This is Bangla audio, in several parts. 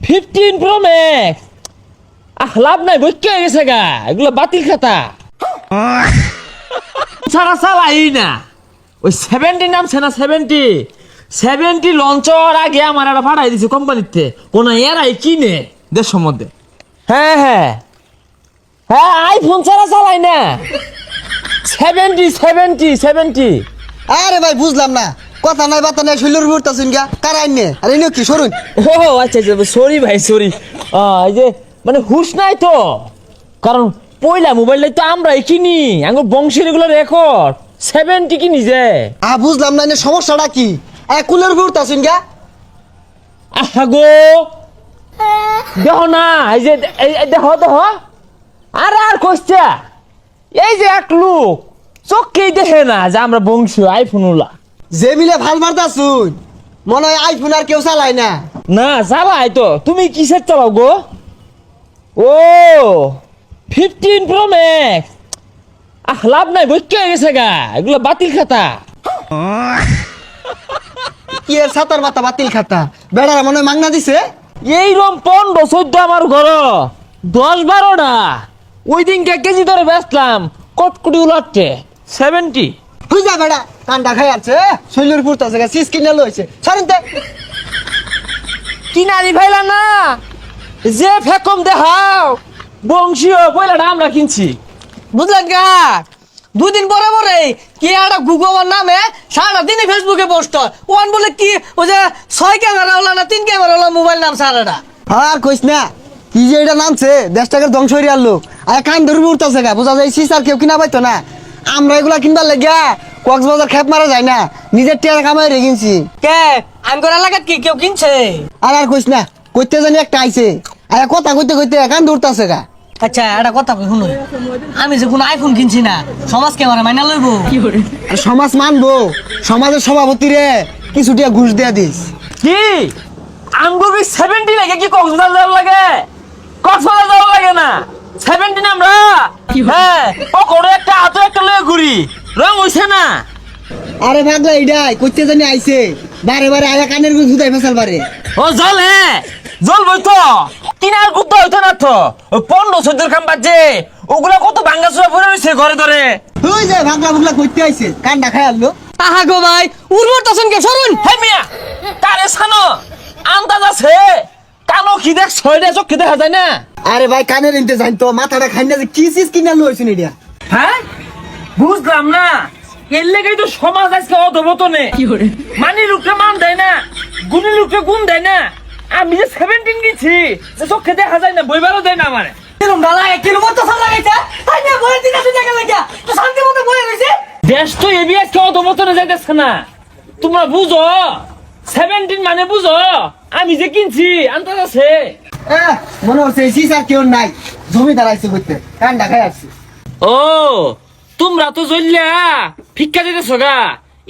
15 প্রো ম্যাক্স লাভ নাই বইকে গেছে গা, এগুলো বাতিল খাতা সারা চালাই না। ওই 70 নামছে না, 70 লঞ্চ হওয়ার আগে আমার একটা ভাড়াই দিছে কোম্পানিতে, কোন এরাই কিনে দেশের মধ্যে। হ্যাঁ হ্যাঁ হ্যাঁ, আইফোন ছাড়া চালাই না। 70 আরে ভাই বুঝলাম না, কথা নাই বাতা নাই, শৈলের উপর তাছুন গা কারাই নে। আরে নিও কি সরুন। ও আচ্ছা আচ্ছা, সরি ভাই সরি। এই যে মানে হুশ নাই তো, কারণ পয়লা মোবাইলটাই তো আমরাই কিনি, আমার বংশের এগুলো রেকর্ড 70 কিনি যে। বুঝলাম না, সমস্যাটা কি? কুলের উপর তাছুন গা। আহা গো, দেখো না, এই যে দেখো দেখো, আর কইছা এই যে এক লোক চোখেই দেখে না যে আমরা বংশীয় আইফোন ওলা। যে মিলে ভাল মারতাছুন, মনে হয় আইফোন আর কেউ চালায় না। না চালাই তো, তুমি কিসের চালাও গো? ও 15 প্রো ম্যাক্স লাভ নাই বইকে গেছে গা, এগুলো বাতিল খাতা। কি এর সাতার বাতা বাতিল খাতা? বেড়ারা মনে হয় মাংনা দিছে। এইরকম 15-14 আমার ঘর, 10-12টা ওই দিনকে কেজি ধরে বেচলাম, কটকুটি উলাটে 70। তুই যা বেড়া, কান্ডা খাই আছে শৈলের উপর তাছে গা, সিস কিনে লইছে সরেন তে। কিনারি ভাইলা না, যে ফেকম দেখাও বংশীয় পয়লাটা আমরা কিনছি, বুঝলেন গা? দুদিন পরে পরে কি একটা গুগলের নামে সারা দিনে ফেসবুকে পোস্ট হয়। ওয়ান বলে কি ওই যে 6 ক্যামেরা ওলা না 3 ক্যামেরা ওলা মোবাইল নাম সারাটা। আর কইস না, কি যে এটা নামছে দেশটাকে ধ্বংস হইয়া লোক। আর কান ধরে উঠতেছে গা, বোঝা যায় সিসার কেউ কিনা পাইতো না। আমরা এগুলা কিনবার লাগিয়া কক্সবাজার খেপ মারা যায় না, নিজের টিয়ার কামাই রে কিনছি। কে আমগর এলাকাত কি কেউ কিনছে? আর কইস না, কইতে জানি একটা আইছে, আর কথা কইতে কইতে কান ধরতেছে গা। আচ্ছা একটা কথা কই শুনুন, আমি যে কোনো আইফোন কিনছি না, সমাজ ক্যামেরা মাইনা লইব? আর সমাজ মানবো, সমাজের সভাপতি রে কিছু টিয়া ঘুষ দেয়া দিস। কি আমগো কি 70 লাগে? কি কক্সবাজার যাওয়া লাগে? কক্সবাজার যাওয়া লাগে না, 70 আমরা। হ্যাঁ ও করে একটা হাতে একটা লয়ে ঘুরি, রং হইছে না। আরে ভাগলা এইডাই কইতে জানি আইছে, বারে বারে আয়া কানের গুছ হুদাই ফেসাল বারে। ও জলে জ্বলবই তো, কিনার গুদ্ধ হইতো না তো। ওই 15-14 কাম বাজে, ওগুলা কত ভাঙ্গা চুরা পড়ে রয়েছে ঘরে ধরে। তুই যে ভাগলা ভুগলা কইতে আইছে, কান্ডা খাই আনলো। আহা গো ভাই, উর্বর তাছেন কে সরুন। হে মিয়া, কারে ছানো আন্দাজ আছে? কানো কি দেখ, ছয়টা চোখে দেখা যায় না। আরে ভাই কানের ইনতে জান তো, মাথাটা খাই না যে কি চিজ কিনা লইছিন এটা। হ্যাঁ বুঝলাম না, এর লেগেই তো সমাজ আজকে অধবতনে। মানি লোককে মান দেয় না, গুণী লোককে গুণ দেয় না। আমি যে 17 গেছি, চোখে দেখা যায় না, বইবারও দেয় না আমারে। কিরম ডালা কিলোমিটার সাল লাগাইছে, তাই না বইয়ের দিন আসে জায়গা লাগিয়া তো শান্তি মতো বইয়ে রইছে। দেশ তো এবি আজকে অধবতনে যাইতেছে না, তোমরা বুঝো? 17 মানে বুঝো? আমি যে কিনছি আন্দাজ আছে। মনে হচ্ছে সিসার কেউ নাই, জমিদার আইছে কইতে, কান্ডা খাই আসছে। ও তোমরা তো জ্বললা ভিক্ষা দিতেছ গা,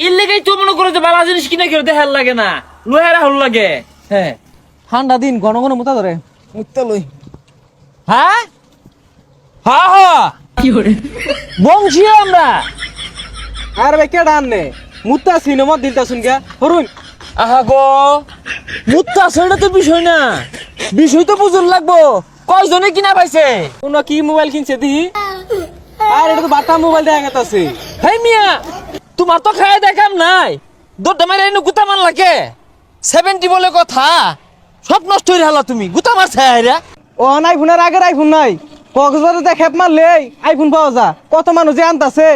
এর লেগেই তো মনে করো যে বালা জিনিস কিনে কেউ দেখার লাগে না, লোহারা হল লাগে। হ্যাঁ ঠান্ডা দিন ঘন ঘন মুতা ধরে মুততে লই। হ্যাঁ হ্যাঁ হ্যাঁ কি করে বংশী আমরা। আর ভাই কেডা আননে মুতা সিনেমা দিলতা শুন গা হরুন। আহা গো, মুত্তা সেটা তো বিষয় না, বিষয় তো বুঝুন লাগবো কয়জনে কিনা পাইছে, কোন কি মোবাইল কিনছে দিহি। আর এটা তো বাটা মোবাইল দেখা গেছে। হেই মিয়া, তোমার তো খায় দেখাম নাই, দৌড়তে মারে এনে গুতা মার লাগে। 70 বলে কথা, সব নষ্ট হয়ে হালা, তুমি গুতা মারছে হাইরা। ও আইফোনের আগের আইফোন নাই, কক্সবাজারে খেপ মারলে আইফোন পাওয়া যা, কত মানুষ যে আনতাছে।